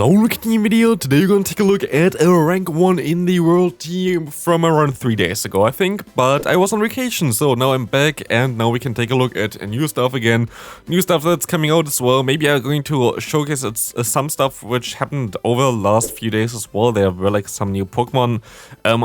Hello, team video. Today we're gonna take a look at a rank 1 in the world team from around 3 days ago, I think. But I was on vacation, so now I'm back and now we can take a look at new stuff again. New stuff that's coming out as well. Maybe I'm going to showcase some stuff which happened over the last few days as well. There were like some new Pokemon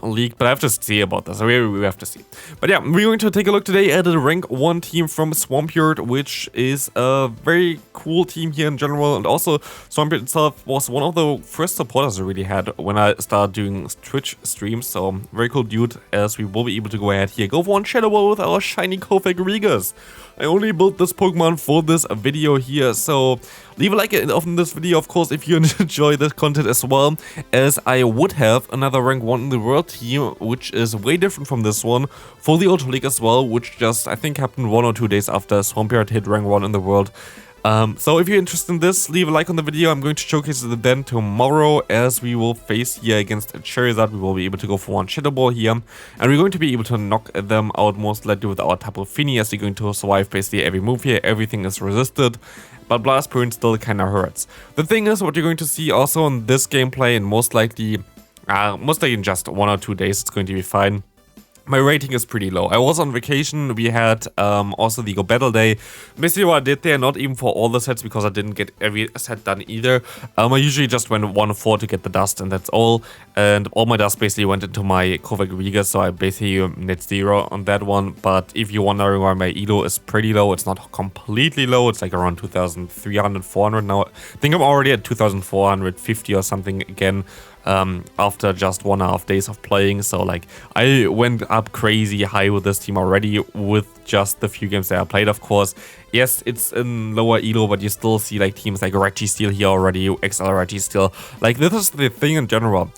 leaked, but I have to see about this. We have to see. But yeah, we're going to take a look today at a rank 1 team from Swampyerts, which is a very cool team here in general, and also Swampyerts itself was one of the first supporters I really had when I started doing Twitch streams, so very cool dude, as we will be able to go ahead here, go for one Shadow Ball with our shiny Cofagrigus. I only built this Pokemon for this video here, so leave a like on this video, of course, if you enjoy this content as well, as I would have another rank 1 in the world team, which is way different from this one, for the Ultra League as well, which just, I think, happened 1 or 2 days after Swampyerts hit rank 1 in the world. So if you're interested in this, leave a like on the video. I'm going to showcase it then tomorrow, as we will face here against Charizard. We will be able to go for one Shadow Ball here, and we're going to be able to knock them out most likely with our Tapu Fini, as we're going to survive basically every move here. Everything is resisted, but Blast Burn still kinda hurts. The thing is, what you're going to see also in this gameplay, and most likely in just 1 or 2 days, it's going to be fine. My rating is pretty low. I was on vacation. We had also the Go Battle Day. Basically what I did there, not even for all the sets, because I didn't get every set done either. I usually just went 1-4 to get the dust, and that's all. And all my dust basically went into my Cofagrigus, so I basically net 0 on that one. But if you're wondering why my ELO is pretty low, it's not completely low. It's like around 2,300, 400 now. I think I'm already at 2,450 or something again. After just 1.5 days of playing, so like I went up crazy high with this team already with just the few games that I played, of course. Yes, it's in lower elo, but you still see like teams like Registeel here already, XL Registeel. Like, this is the thing in general.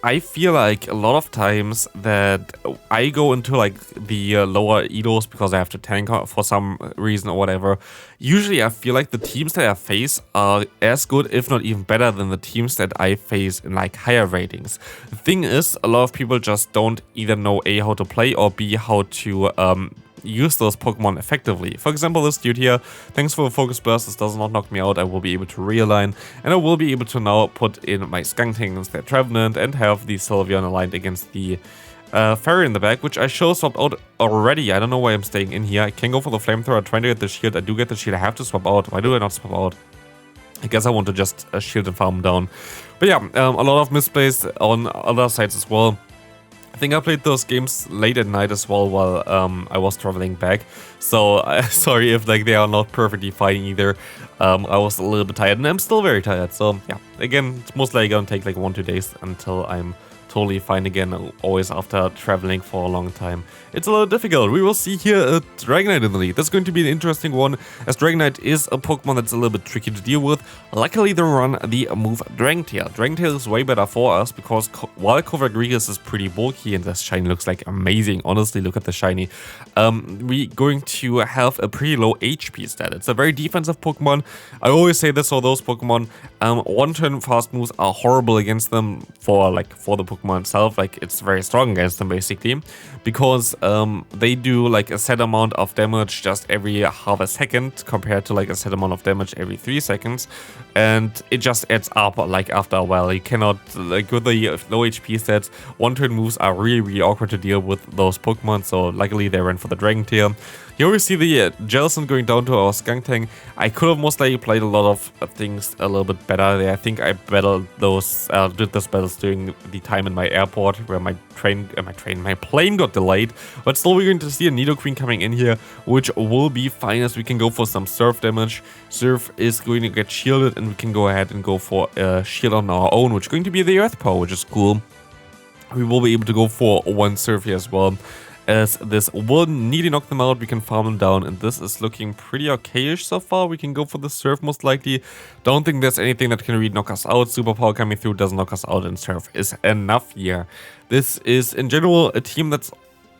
I feel like a lot of times that I go into like the lower elos because I have to tank for some reason or whatever. Usually I feel like the teams that I face are as good, if not even better, than the teams that I face in like higher ratings. The thing is, a lot of people just don't either know A, how to play, or B, how to use those Pokemon effectively. For example, this dude here, thanks for the Focus Burst, this does not knock me out. I will be able to realign, and I will be able to now put in my Skuntank instead Trevenant and have the Sylveon aligned against the Fairy in the back, which I should swap out already. I don't know why I'm staying in here. I can go for the Flamethrower, trying to get the shield. I do get the shield. I have to swap out. Why do I not swap out? I guess I want to just shield and farm down. But yeah, a lot of misplays on other sides as well. I think I played those games late at night as well while I was traveling back, so sorry if like they are not perfectly fine either. I was a little bit tired, and I'm still very tired, so yeah, again, it's most likely gonna take like 1-2 days until I'm totally fine again, always after traveling for a long time. It's a little difficult. We will see here a Dragonite in the lead. That's going to be an interesting one, as Dragonite is a Pokemon that's a little bit tricky to deal with. Luckily, they run the move Dragon Tail. Dragon Tail is way better for us, because while Cofagrigus is pretty bulky, and this shiny looks like amazing, honestly, look at the shiny, we're going to have a pretty low HP stat. It's a very defensive Pokemon. I always say this for those Pokemon. One-turn fast moves are horrible against them for the Pokemon itself. Like, it's very strong against them basically, because they do like a set amount of damage just every half a second compared to like a set amount of damage every 3 seconds, and it just adds up like after a while. You cannot, like with the low HP stats, one-turn moves are really awkward to deal with those Pokemon, so luckily they ran for the Dragon Tail. Here we see the Jellicent going down to our Skuntank. I could have most likely played a lot of things a little bit better there. I think I battled those, did those battles during the time in my airport where my plane got delayed. But still, we're going to see a Nidoqueen coming in here, which will be fine, as we can go for some Surf damage. Surf is going to get shielded, and we can go ahead and go for a shield on our own, which is going to be the Earth Power, which is cool. We will be able to go for one Surf here as well, as this will need to knock them out. We can farm them down, and this is looking pretty okayish so far. We can go for the Surf most likely. Don't think there's anything that can really knock us out. Superpower coming through doesn't knock us out, and Surf is enough here. This is in general a team that's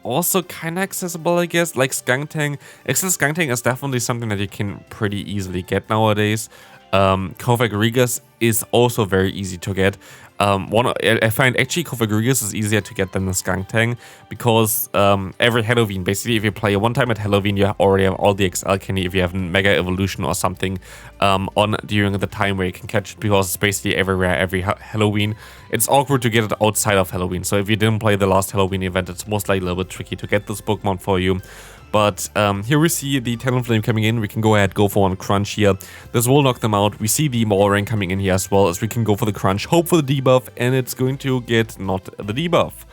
also kind of accessible, I guess, like Skuntank. XL Skuntank is definitely something that you can pretty easily get nowadays. Cofagrigus is also very easy to get. I find actually Cofagrigus is easier to get than the Skuntank because every Halloween, basically, if you play one time at Halloween, you already have all the XL candy if you have Mega Evolution or something on during the time where you can catch it, because it's basically everywhere every Halloween. It's awkward to get it outside of Halloween, so if you didn't play the last Halloween event, it's most likely a little bit tricky to get this Pokemon for you. But here we see the Talonflame coming in. We can go ahead, go for one Crunch here. This will knock them out. We see the Walrein coming in here as well, as we can go for the Crunch, hope for the debuff, and it's going to get not the debuff.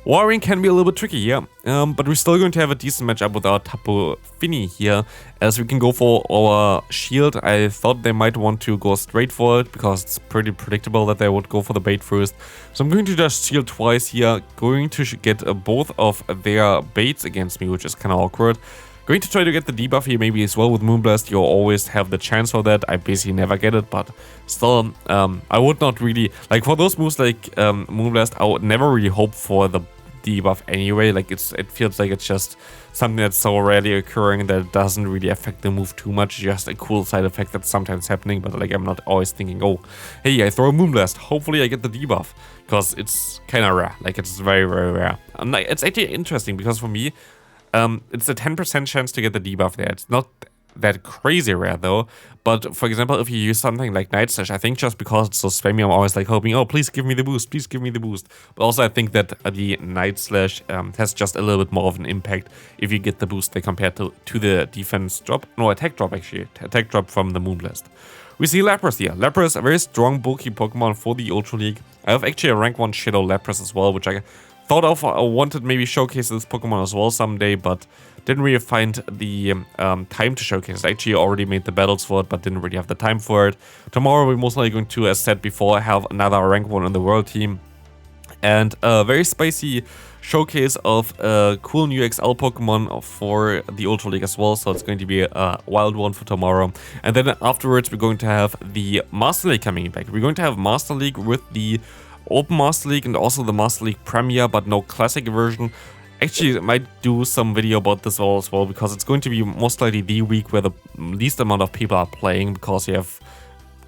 Walrein can be a little bit tricky here, but we're still going to have a decent matchup with our Tapu Fini here, as we can go for our Shield. I thought they might want to go straight for it, because it's pretty predictable that they would go for the bait first. So I'm going to just Shield twice here, going to get both of their baits against me, which is kind of awkward. Going to try to get the debuff here maybe as well with Moonblast. You always have the chance for that. I basically never get it, but still, I would not really, like for those moves like Moonblast, I would never really hope for the debuff anyway. Like it feels like it's just something that's so rarely occurring that it doesn't really affect the move too much. Just a cool side effect that's sometimes happening, but like I'm not always thinking, oh, hey, I throw a Moonblast, hopefully I get the debuff, because it's kind of rare. Like it's very, very rare. And like, it's actually interesting because for me, it's a 10% chance to get the debuff there. It's not that crazy rare though, but for example, if you use something like Night Slash, I think just because it's so spammy, I'm always like hoping, oh, please give me the boost, please give me the boost. But also I think that the Night Slash has just a little bit more of an impact if you get the boost there compared to the defense drop. No, attack drop actually, attack drop from the Moonblast. We see Lapras here. Lapras, a very strong bulky Pokemon for the Ultra League. I have actually a rank 1 Shadow Lapras as well, which I thought of. I wanted maybe showcase this Pokemon as well someday, but didn't really find the time to showcase it. I actually already made the battles for it, but didn't really have the time for it. Tomorrow we're most likely going to, as said before, have another rank 1 in the world team. And a very spicy showcase of a cool new XL Pokemon for the Ultra League as well. So it's going to be a wild one for tomorrow. And then afterwards we're going to have the Master League coming back. We're going to have Master League with the Open Master League and also the Master League Premier, but no classic version. Actually, I might do some video about this all as well, because it's going to be most likely the week where the least amount of people are playing, because you have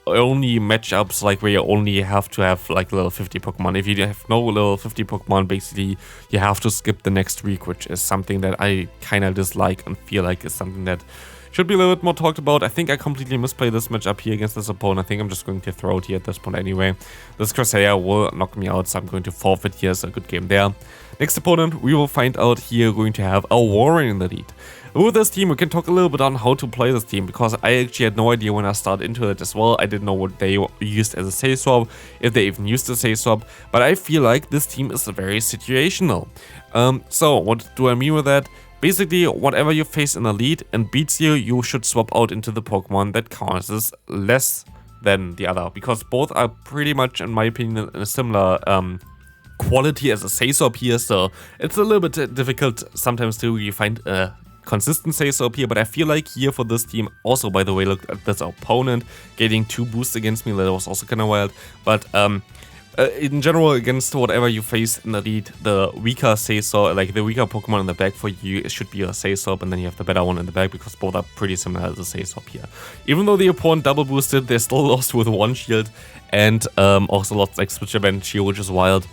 only matchups like where you only have to have like level 50 Pokemon. If you have no level 50 Pokemon, basically you have to skip the next week, which is something that I kind of dislike and feel like is something that should be a little bit more talked about. I think I completely misplayed this matchup here against this opponent. I think I'm just going to throw it here at this point anyway. This Cresselia will knock me out, so I'm going to forfeit here. So a good game there. Next opponent, we will find out here, going to have a Walrein in the lead. With this team, we can talk a little bit on how to play this team, because I actually had no idea when I started into it as well. I didn't know what they used as a Say Swap, if they even used a Say Swap, but I feel like this team is very situational. So what do I mean with that? Basically, whatever you face in the lead and beats you, you should swap out into the Pokemon that causes less than the other, because both are pretty much, in my opinion, in a similar quality as a Say Swap here. So it's a little bit difficult sometimes to really find a consistent Say Swap here, but I feel like here for this team, also by the way, look at this opponent getting 2 boosts against me. That was also kind of wild, but in general, against whatever you face in the lead, the weaker Say Swap, like the weaker Pokemon in the back for you, it should be a Say Swap, and then you have the better one in the back, because both are pretty similar as a Say Swap here. Even though the opponent double boosted, they still lost with 1 shield, and also lost like Switch Event shield, which is wild.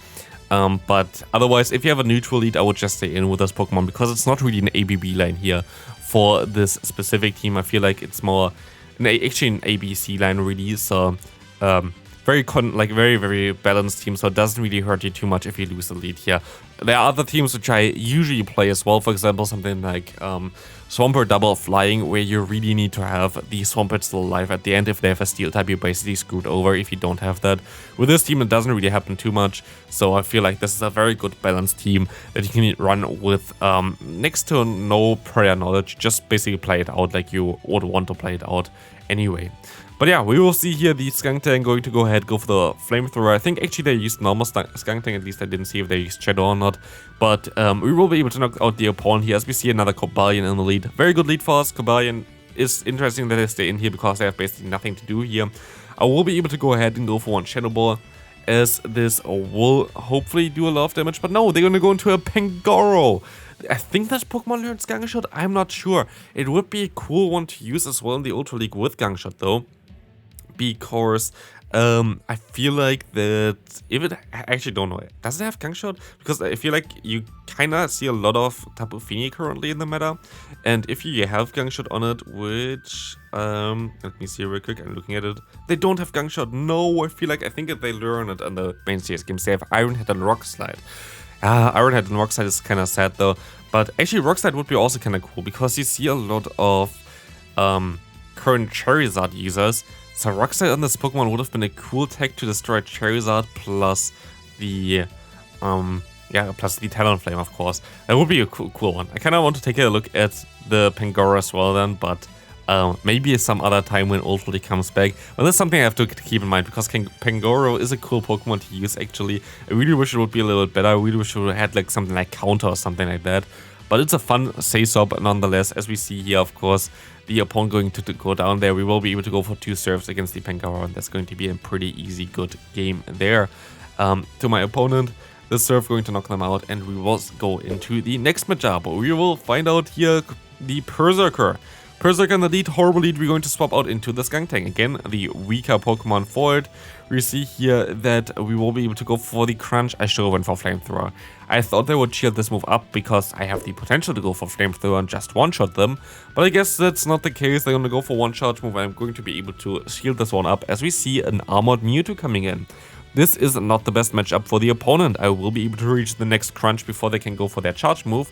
But otherwise, if you have a neutral lead, I would just stay in with this Pokemon, because it's not really an ABB line here for this specific team. I feel like it's more actually an ABC line really. So very, very balanced team, so it doesn't really hurt you too much if you lose the lead here. There are other teams which I usually play as well, for example, something like Swampert Double Flying, where you really need to have the Swampert still alive at the end. If they have a Steel type, you're basically screwed over if you don't have that. With this team, it doesn't really happen too much, so I feel like this is a very good balanced team that you can run with next to no prior knowledge. Just basically play it out like you would want to play it out anyway. But yeah, we will see here the Skuntank going to go ahead, go for the Flamethrower. I think actually they used normal Skuntank, at least I didn't see if they used Shadow or not. But we will be able to knock out the opponent here, as we see another Cobalion in the lead. Very good lead for us. Cobalion is interesting that they stay in here, because they have basically nothing to do here. I will be able to go ahead and go for one Shadow Ball, as this will hopefully do a lot of damage. But no, they're going to go into a Pangoro. I think this Pokemon learns Gang Shot, I'm not sure. It would be a cool one to use as well in the Ultra League with Gang Shot though. because I feel like that if it, I actually don't know, does it have Gang Shot? Because I feel like you kind of see a lot of Tapu Fini currently in the meta, and if you have Gang Shot on it, which, let me see real quick, I'm looking at it, they don't have Gang Shot. No, I think if they learn it on the main CS games, they have Iron Head and Rock Slide. Iron Head and Rock Slide is kind of sad though, but actually Rock Slide would be also kind of cool, because you see a lot of current Charizard users. So Rock Slide on this Pokemon would have been a cool tech to destroy Charizard plus the plus the Talonflame, of course. That would be a cool one. I kind of want to take a look at the Pangoro as well then, but maybe some other time when Ultra comes back. But that's something I have to keep in mind, because Pangoro is a cool Pokemon to use actually. I really wish it would be a little bit better. I really wish it would have had like something like Counter or something like that. But it's a fun say-so nonetheless, as we see here, of course, the opponent going to go down there. We will be able to go for 2 serves against the Pangoro, and that's going to be a pretty easy, good game there. To my opponent, this serve going to knock them out, and we will go into the next matchup. We will find out here the Berserker. Berserker in the lead, horrible lead, we're going to swap out into the Skuntank. Again, the weaker Pokemon for it. We see here that we will be able to go for the Crunch. I should have went for Flamethrower. I thought they would shield this move up because I have the potential to go for Flamethrower and just one-shot them. But I guess that's not the case. They're going to go for one-shot move. I'm going to be able to shield this one up as we see an Armored Mewtwo coming in. This is not the best matchup for the opponent. I will be able to reach the next Crunch before they can go for their charge move.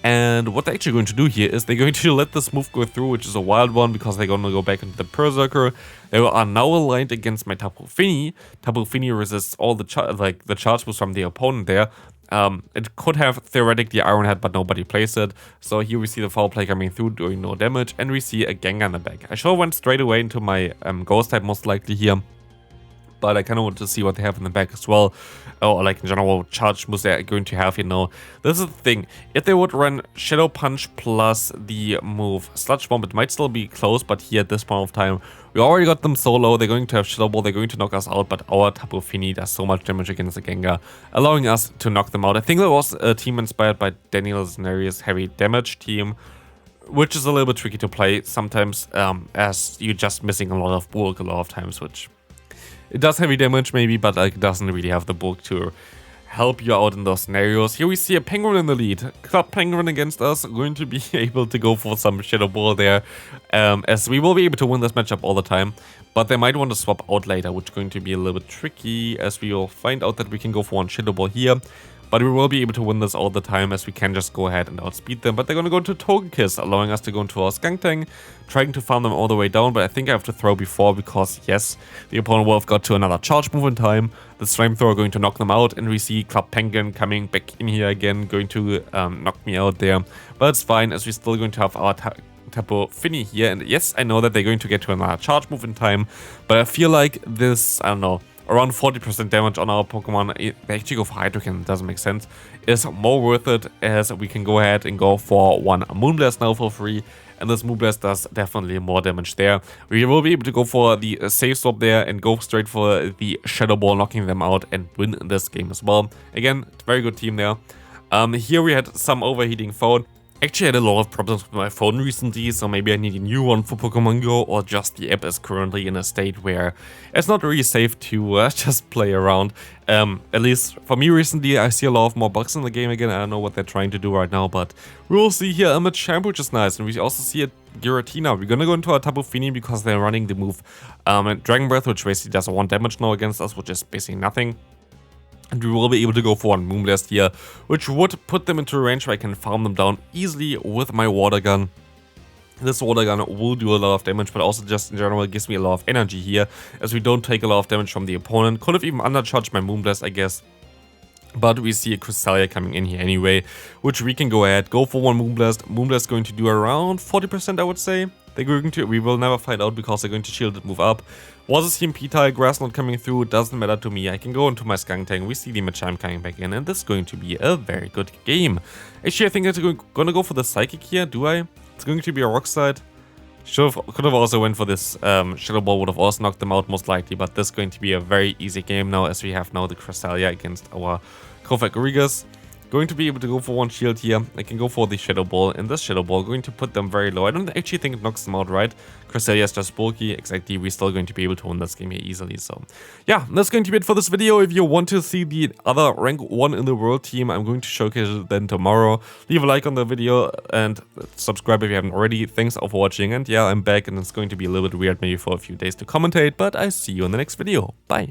And what they're actually going to do here is they're going to let this move go through, which is a wild one, because they're going to go back into the Berserker. They are now aligned against my Tapu Fini. Tapu Fini resists all the charge moves from the opponent there. It could have theoretically Iron Head, but nobody plays it. So here we see the Foul Play coming through, doing no damage, and we see a Gengar in the back. I should have went straight away into my Ghost type most likely here. But I kind of want to see what they have in the back as well, or like in general charge moves they're going to have, you know. This is the thing, if they would run Shadow Punch plus the move Sludge Bomb, it might still be close, but here at this point of time, we already got them so low, they're going to have Shadow Ball, they're going to knock us out, but our Tapu Fini does so much damage against the Gengar, allowing us to knock them out. I think that was a team inspired by Daniel Zenarius' heavy damage team, which is a little bit tricky to play sometimes, as you're just missing a lot of bulk a lot of times, which... It does heavy damage maybe, but like, it doesn't really have the bulk to help you out in those scenarios. Here we see a Penguin in the lead. Club Penguin against us, going to be able to go for some Shadow Ball there, as we will be able to win this matchup all the time. But they might want to swap out later, which is going to be a little bit tricky, as we will find out that we can go for one Shadow Ball here. But we will be able to win this all the time, as we can just go ahead and outspeed them. But they're going to go into Togekiss, allowing us to go into our Skuntank, trying to farm them all the way down. But I think I have to throw before, because yes, the opponent will have got to another charge move in time. The Flamethrower going to knock them out, and we see Club Penguin coming back in here again, going to knock me out there. But it's fine, as we're still going to have our Tapu Fini here. And yes, I know that they're going to get to another charge move in time, but I feel like this, I don't know, around 40% damage on our Pokemon, they actually go for Hydrokin, it doesn't make sense, is more worth it, as we can go ahead and go for one Moonblast now for free, and this Moonblast does definitely more damage there. We will be able to go for the safe swap there and go straight for the Shadow Ball, knocking them out and win this game as well. Again, very good team there. Here we had some overheating phone. Actually, I had a lot of problems with my phone recently, so maybe I need a new one for Pokemon Go, or just the app is currently in a state where it's not really safe to just play around. At least for me recently, I see a lot of more bugs in the game again. I don't know what they're trying to do right now, but we will see here a Machamp, which is nice, and we also see a Giratina. We're gonna go into our Tapu Fini because they're running the move Dragon Breath, which basically does 1 damage now against us, which is basically nothing. And we will be able to go for one Moonblast here, which would put them into a range where I can farm them down easily with my Water Gun. This Water Gun will do a lot of damage, but also just in general gives me a lot of energy here, as we don't take a lot of damage from the opponent. Could have even undercharged my Moonblast, I guess. But we see a Cresselia coming in here anyway, which we can go ahead, go for one Moonblast. Moonblast going to do around 40%, I would say. They're going to, we will never find out because they're going to shield it, move up. Was a CMP tile, grass not coming through, doesn't matter to me. I can go into my Skuntank, we see the Machamp coming back in, and this is going to be a very good game. Actually, I think I'm gonna go for the Psychic here, do I? It's going to be a Rock Slide. Could have also went for this Shadow Ball, would have also knocked them out most likely, but this is going to be a very easy game now, as we have now the Cresselia against our Cofagrigus. Going to be able to go for one shield here. I can go for the Shadow Ball, and this Shadow Ball going to put them very low. I don't actually think it knocks them out, right? Cresselia is just bulky. Exactly, we're still going to be able to win this game here easily. So yeah, that's going to be it for this video. If you want to see the other rank 1 in the world team, I'm going to showcase it then tomorrow. Leave a like on the video and subscribe if you haven't already. Thanks all for watching, and yeah, I'm back, and it's going to be a little bit weird maybe for a few days to commentate, but I see you in the next video. Bye.